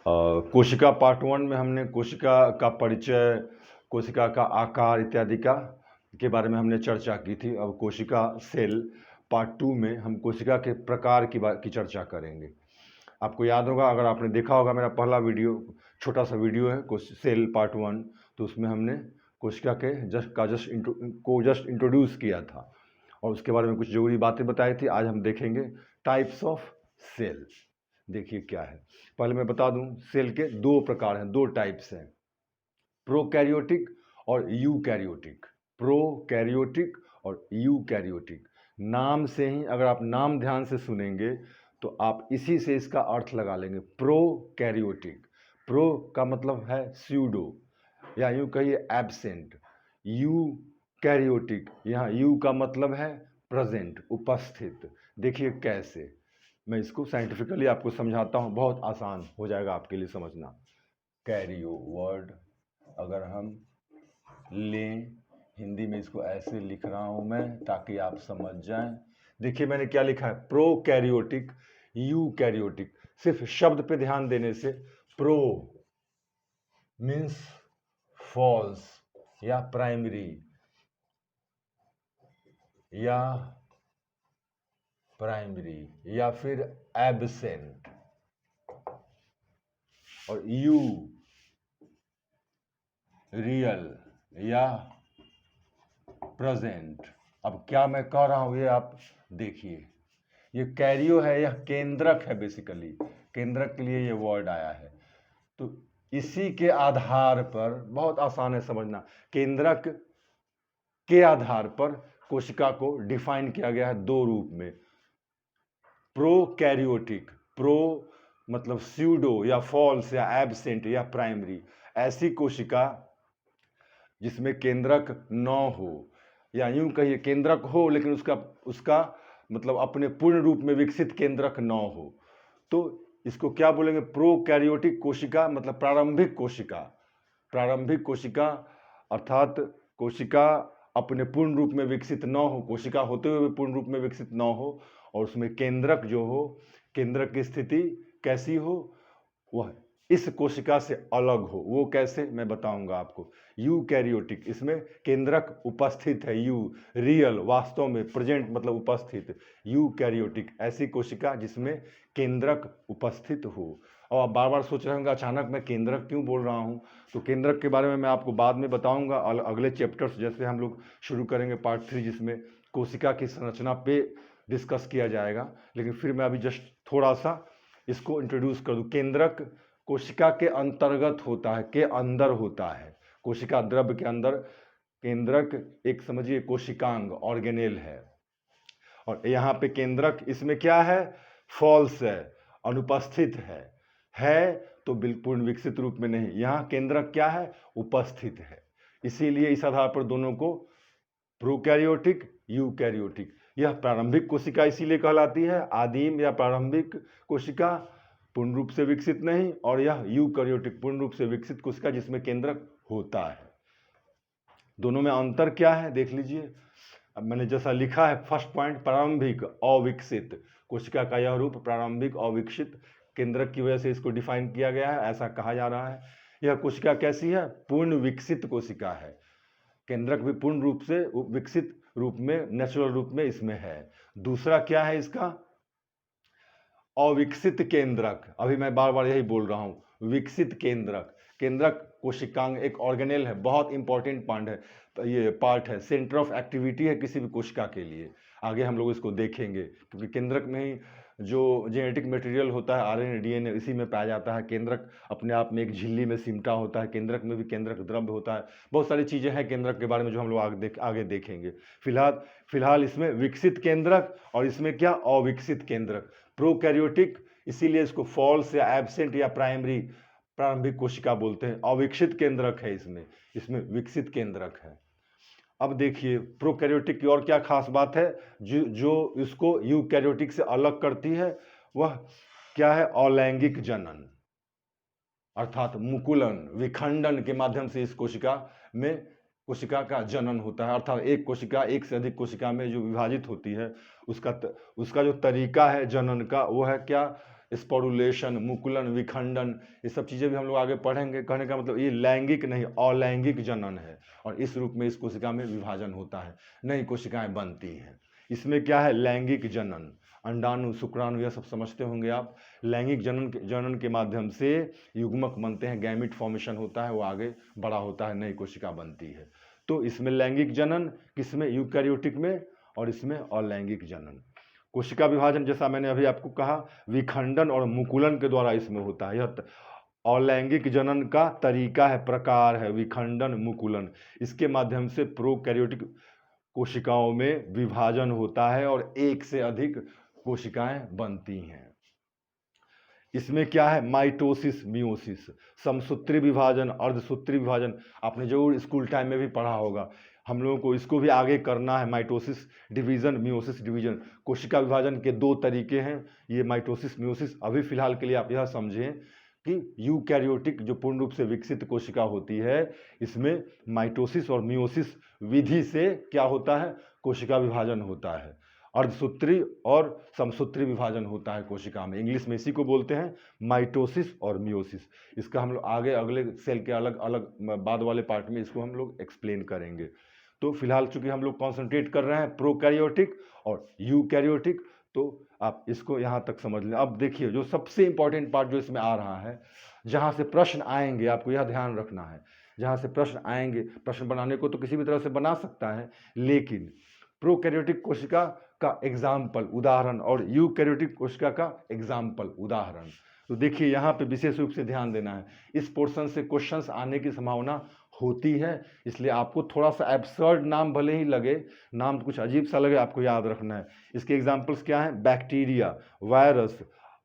कोशिका पार्ट 1 में हमने कोशिका का परिचय, कोशिका का आकार इत्यादि के बारे में हमने चर्चा की थी। अब कोशिका सेल पार्ट 2 में हम कोशिका के प्रकार की चर्चा करेंगे। आपको याद होगा, अगर आपने देखा होगा मेरा पहला वीडियो, छोटा सा वीडियो है सेल पार्ट 1, तो उसमें हमने कोशिका के जस्ट इंट्रोड्यूस किया था और उसके बारे में कुछ जरूरी बातें बताई थी। आज हम देखेंगे टाइप्स ऑफ सेल। देखिए क्या है, पहले मैं बता दूं, सेल के दो प्रकार हैं, दो टाइप्स हैं, प्रोकैरियोटिक और यूकैरियोटिक। प्रोकैरियोटिक और यूकैरियोटिक। नाम से ही, अगर आप नाम ध्यान से सुनेंगे तो आप इसी से इसका अर्थ लगा लेंगे। प्रोकैरियोटिक, प्रो का मतलब है स्यूडो या यूं कहिए एब्सेंट। यूकैरियोटिक, यहाँ यू का मतलब है प्रेजेंट, उपस्थित। देखिए कैसे, मैं इसको साइंटिफिकली आपको समझाता हूँ, बहुत आसान हो जाएगा आपके लिए समझना। कैरियो वर्ड अगर हम लें, हिंदी में इसको ऐसे लिख रहा हूँ मैं ताकि आप समझ जाएं। देखिए मैंने क्या लिखा है, प्रोकैरियोटिक, यूकैरियोटिक। सिर्फ शब्द पे ध्यान देने से, प्रो मीन्स फॉल्स या प्राइमरी या फिर एब्सेंट, और यू रियल या प्रेजेंट। अब क्या मैं कह रहा हूं ये आप देखिए, ये कैरियो है, यह केंद्रक है, बेसिकली केंद्रक के लिए ये वर्ड आया है। तो इसी के आधार पर, बहुत आसान है समझना, केंद्रक के आधार पर कोशिका को डिफाइन किया गया है दो रूप में। प्रोकैरियोटिक, प्रो मतलब स्यूडो या फॉल्स या एब्सेंट या प्राइमरी, ऐसी कोशिका जिसमें केंद्रक न हो, या यूं कहिए केंद्रक हो लेकिन उसका मतलब अपने पूर्ण रूप में विकसित केंद्रक न हो, तो इसको क्या बोलेंगे, प्रोकैरियोटिक कोशिका, मतलब प्रारंभिक कोशिका। प्रारंभिक कोशिका अर्थात कोशिका अपने पूर्ण रूप में विकसित न हो, कोशिका होते हुए पूर्ण रूप में विकसित न हो, और उसमें केंद्रक जो हो, केंद्रक की स्थिति कैसी हो, वह इस कोशिका से अलग हो। वो कैसे, मैं बताऊंगा आपको। यूकैरियोटिक, इसमें केंद्रक उपस्थित है, यू रियल, वास्तव में, प्रेजेंट मतलब उपस्थित। यूकैरियोटिक ऐसी कोशिका जिसमें केंद्रक उपस्थित हो। और आप बार बार सोच रहे होंगे अचानक मैं केंद्रक क्यों बोल रहा हूं, तो केंद्रक के बारे में मैं आपको बाद में बताऊंगा अगले चैप्टर्स, जैसे हम लोग शुरू करेंगे पार्ट 3, जिसमें कोशिका की संरचना पे डिस्कस किया जाएगा। लेकिन फिर मैं अभी जस्ट थोड़ा सा इसको इंट्रोड्यूस कर दूं। केंद्रक कोशिका के अंतर्गत होता है, के अंदर होता है, कोशिका द्रव्य के अंदर केंद्रक एक समझिए कोशिकांग ऑर्गेनेल है। और यहाँ पे केंद्रक इसमें क्या है, फॉल्स है, अनुपस्थित है तो बिल्कुल विकसित रूप में नहीं। यहाँ केंद्रक क्या है, उपस्थित है। इसीलिए इस आधार पर दोनों को प्रोकैरियोटिक, यूकैरियोटिक, यह प्रारंभिक कोशिका इसीलिए कहलाती है, आदिम या प्रारंभिक कोशिका, पूर्ण रूप से विकसित नहीं, और यह यूकैरियोटिक, पूर्ण रूप से विकसित कोशिका जिसमें केंद्रक होता है। दोनों में अंतर क्या है देख लीजिए। अब मैंने जैसा लिखा है, फर्स्ट पॉइंट, प्रारंभिक अविकसित कोशिका का यह रूप प्रारंभिक अविकसित, केंद्रक की वजह से इसको डिफाइन किया गया है, ऐसा कहा जा रहा है। यह कोशिका कैसी है, पूर्ण विकसित कोशिका है। केंद्रक भी पूर्ण रूप से विकसित रूप में, नेचुरल रूप में इसमें है। दूसरा क्या है इसका, अविकसित केंद्रक। अभी मैं बार बार यही बोल रहा हूं, विकसित केंद्रक। केंद्रक कोशिकांग एक ऑर्गेनेल है, बहुत इंपॉर्टेंट पार्ट है, सेंटर ऑफ एक्टिविटी है किसी भी कोशिका के लिए। आगे हम लोग इसको देखेंगे, क्योंकि केंद्रक में ही जो जेनेटिक मटेरियल होता है, आरएनए डीएनए, इसी में पाया जाता है। केंद्रक अपने आप में एक झिल्ली में सिमटा होता है, केंद्रक में भी केंद्रक द्रव्य होता है। बहुत सारी चीजें हैं केंद्रक के बारे में जो हम लोग आगे देखेंगे। फिलहाल इसमें विकसित केंद्रक और इसमें क्या, अविकसित केंद्रक। प्रोकैरियोटिक, इसीलिए इसको फॉल्स या एब्सेंट या प्रारंभिक कोशिका बोलते हैं। अविकसित केंद्रक है इसमें विकसित केंद्रक है। अब देखिए प्रोकैरियोटिक की और क्या खास बात है जो इसको यूकैरियोटिक से अलग करती है, वह क्या है, अलैंगिक जनन, अर्थात मुकुलन, विखंडन के माध्यम से इस कोशिका का जनन होता है। अर्थात एक कोशिका एक से अधिक कोशिका में जो विभाजित होती है, उसका जो तरीका है जनन का, वो है क्या, स्पोरुलेशन, मुकुलन, विखंडन, ये सब चीज़ें भी हम लोग आगे पढ़ेंगे। कहने का मतलब ये लैंगिक नहीं अलैंगिक जनन है, और इस रूप में इस कोशिका में विभाजन होता है, नई कोशिकाएं बनती हैं। इसमें क्या है, लैंगिक जनन, अंडाणु, शुक्राणु, यह सब समझते होंगे आप। लैंगिक जनन के माध्यम से युग्मक बनते हैं, गैमिट फॉर्मेशन होता है, वो आगे बड़ा होता है, नई कोशिका बनती है। तो इसमें लैंगिक जनन किसमें, यूकैरियोटिक में, और इसमें अलैंगिक जनन। कोशिका विभाजन जैसा मैंने अभी आपको कहा विखंडन और मुकुलन के द्वारा इसमें होता है। यह अलैंगिक जनन का तरीका है, प्रकार है, विखंडन, मुकुलन। इसके माध्यम से प्रोकैरियोटिक कोशिकाओं में विभाजन होता है और एक से अधिक कोशिकाएं बनती हैं। इसमें क्या है, माइटोसिस, मियोसिस, समसूत्री विभाजन, अर्धसूत्री विभाजन, आपने जरूर स्कूल टाइम में भी पढ़ा होगा। हम लोगों को इसको भी आगे करना है, माइटोसिस डिवीजन, मियोसिस डिवीजन। कोशिका विभाजन के दो तरीके हैं, ये माइटोसिस, मियोसिस। अभी फिलहाल के लिए आप यह समझें कि यूकैरियोटिक जो पूर्ण रूप से विकसित कोशिका होती है, इसमें माइटोसिस और मियोसिस विधि से क्या होता है, कोशिका विभाजन होता है। अर्धसूत्री और समसूत्री विभाजन होता है कोशिका में, इंग्लिश में इसी को बोलते हैं माइटोसिस और मियोसिस। इसका हम लोग आगे अगले सेल के अलग अलग बाद वाले पार्ट में इसको हम लोग एक्सप्लेन करेंगे। तो फिलहाल चूंकि हम लोग कॉन्सेंट्रेट कर रहे हैं प्रोकैरियोटिक और यूकैरियोटिक, तो आप इसको यहाँ तक समझ लें। अब देखिए जो सबसे इंपॉर्टेंट पार्ट जो इसमें आ रहा है, जहाँ से प्रश्न आएंगे, आपको यह ध्यान रखना है, जहाँ से प्रश्न आएंगे, प्रश्न बनाने को तो किसी भी तरह से बना सकता है, लेकिन प्रोकैरियोटिक कोशिका का एग्जाम्पल, उदाहरण, और यूकैरियोटिक कोशिका का एग्जाम्पल, उदाहरण। तो देखिए यहाँ पे विशेष रूप से ध्यान देना है, इस पोर्शन से क्वेश्चंस आने की संभावना होती है, इसलिए आपको थोड़ा सा एब्सर्ड नाम भले ही लगे, नाम कुछ अजीब सा लगे, आपको याद रखना है। इसके एग्जाम्पल्स क्या हैं, बैक्टीरिया, वायरस,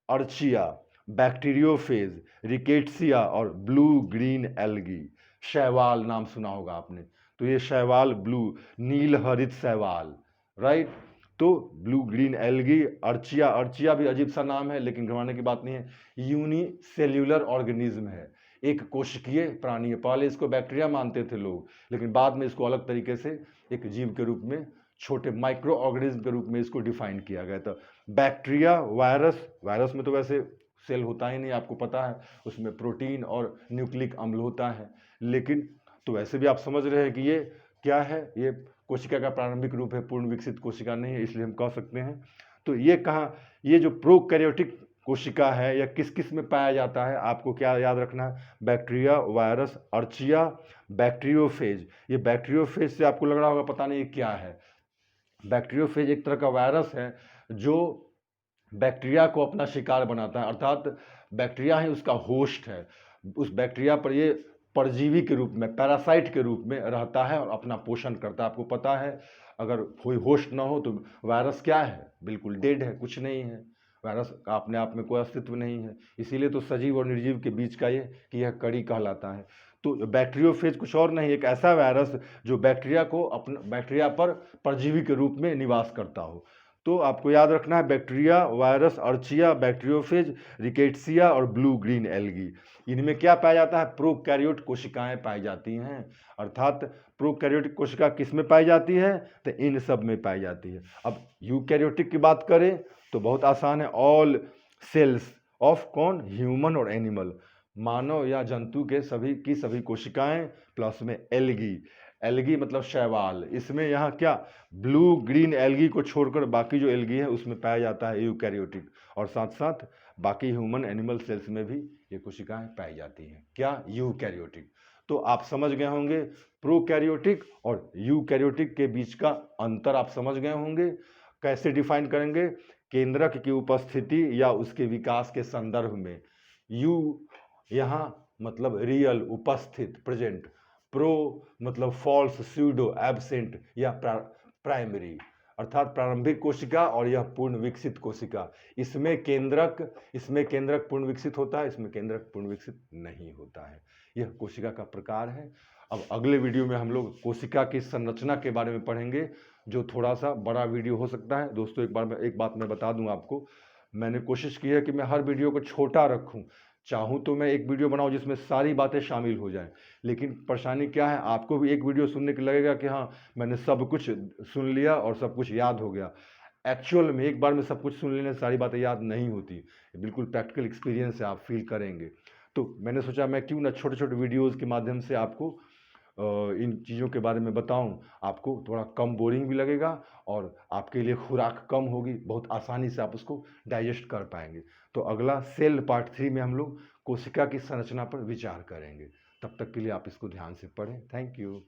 अर्चिया, बैक्टीरियोफेज, रिकेट्सिया और ब्लू ग्रीन एल्गी। शैवाल नाम सुना होगा आपने, तो ये शैवाल, ब्लू नील हरित शैवाल, राइट। तो ब्लू ग्रीन एल्गी, अर्चिया, अर्चिया भी अजीब सा नाम है लेकिन घबराने की बात नहीं है, यूनिसेल्यूलर ऑर्गेनिज्म है, एक कोशिकीय प्राणी है। पहले इसको बैक्टीरिया मानते थे लोग, लेकिन बाद में इसको अलग तरीके से एक जीव के रूप में, छोटे माइक्रो ऑर्गेनिज्म के रूप में इसको डिफाइन किया गया था। बैक्टीरिया, वायरस, वायरस में तो वैसे सेल होता ही नहीं, आपको पता है, उसमें प्रोटीन और न्यूक्लिक अम्ल होता है, लेकिन तो वैसे भी आप समझ रहे हैं कि ये क्या है, ये कोशिका का प्रारंभिक रूप है, पूर्ण विकसित कोशिका नहीं है, इसलिए हम कह सकते हैं। तो ये कहाँ, ये जो प्रोकैरियोटिक कोशिका है यह किस किस में पाया जाता है, आपको क्या याद रखना है, बैक्टीरिया, वायरस, अर्चिया, बैक्टीरियोफेज। ये बैक्टीरियोफेज से आपको लग रहा होगा पता नहीं ये क्या है। बैक्टीरियोफेज एक तरह का वायरस है जो बैक्टीरिया को अपना शिकार बनाता है, अर्थात बैक्टीरिया ही उसका होस्ट है, उस बैक्टीरिया पर ये परजीवी के रूप में, पैरासाइट के रूप में रहता है और अपना पोषण करता है। आपको पता है अगर कोई होस्ट ना हो तो वायरस क्या है, बिल्कुल डेड है, कुछ नहीं है, वायरस का अपने आप में कोई अस्तित्व नहीं है। इसीलिए तो सजीव और निर्जीव के बीच का ये कि यह कड़ी कहलाता है। तो बैक्टीरियोफेज कुछ और नहीं, एक ऐसा वायरस जो बैक्टीरिया को अपना, बैक्टीरिया पर परजीवी के रूप में निवास करता हो। तो आपको याद रखना है बैक्टीरिया, वायरस, अर्चिया, बैक्टीरियोफेज, रिकेट्सिया और ब्लू ग्रीन एल्गी। इनमें क्या पाया जाता है, प्रोकैरियोट कोशिकाएं पाई जाती हैं, अर्थात प्रोकैरियोटिक कोशिका किस में पाई जाती है, तो इन सब में पाई जाती है। अब यूकैरियोटिक की बात करें तो बहुत आसान है, ऑल सेल्स ऑफ कौन, ह्यूमन और एनिमल, मानव या जंतु के सभी की सभी कोशिकाएं, प्लस में एल्गी, एल्गी मतलब शैवाल, इसमें यहाँ क्या ब्लू ग्रीन एल्गी को छोड़कर बाकी जो एल्गी है उसमें पाया जाता है यूकैरियोटिक, और साथ साथ बाकी ह्यूमन एनिमल सेल्स में भी ये कोशिकाएं पाई जाती हैं, क्या, यूकैरियोटिक। तो आप समझ गए होंगे प्रोकैरियोटिक और यूकैरियोटिक के बीच का अंतर आप समझ गए होंगे। कैसे डिफाइन करेंगे, केंद्रक की उपस्थिति या उसके विकास के संदर्भ में। यू यहाँ मतलब रियल, उपस्थित, प्रेजेंट, प्रो मतलब फॉल्स, स्यूडो एब्सेंट या प्राइमरी, अर्थात प्रारंभिक कोशिका और यह पूर्ण विकसित कोशिका। इसमें केंद्रक पूर्ण विकसित होता है, इसमें केंद्रक पूर्ण विकसित नहीं होता है। यह कोशिका का प्रकार है। अब अगले वीडियो में हम लोग कोशिका की संरचना के बारे में पढ़ेंगे, जो थोड़ा सा बड़ा वीडियो हो सकता है। दोस्तों एक बात मैं बता दूं आपको, मैंने कोशिश की है कि मैं हर वीडियो को छोटा रखूं। चाहूँ तो मैं एक वीडियो बनाऊं जिसमें सारी बातें शामिल हो जाएं, लेकिन परेशानी क्या है, आपको भी एक वीडियो सुनने के लगेगा कि हाँ मैंने सब कुछ सुन लिया और सब कुछ याद हो गया। एक्चुअल में एक बार में सब कुछ सुन लेने से सारी बातें याद नहीं होती, बिल्कुल प्रैक्टिकल एक्सपीरियंस से आप फील करेंगे। तो मैंने सोचा मैं क्यों ना छोटे छोटे वीडियोज़ के माध्यम से आपको इन चीज़ों के बारे में बताऊं, आपको थोड़ा कम बोरिंग भी लगेगा और आपके लिए खुराक कम होगी, बहुत आसानी से आप उसको डाइजेस्ट कर पाएंगे। तो अगला सेल पार्ट 3 में हम लोग कोशिका की संरचना पर विचार करेंगे। तब तक के लिए आप इसको ध्यान से पढ़ें। Thank you.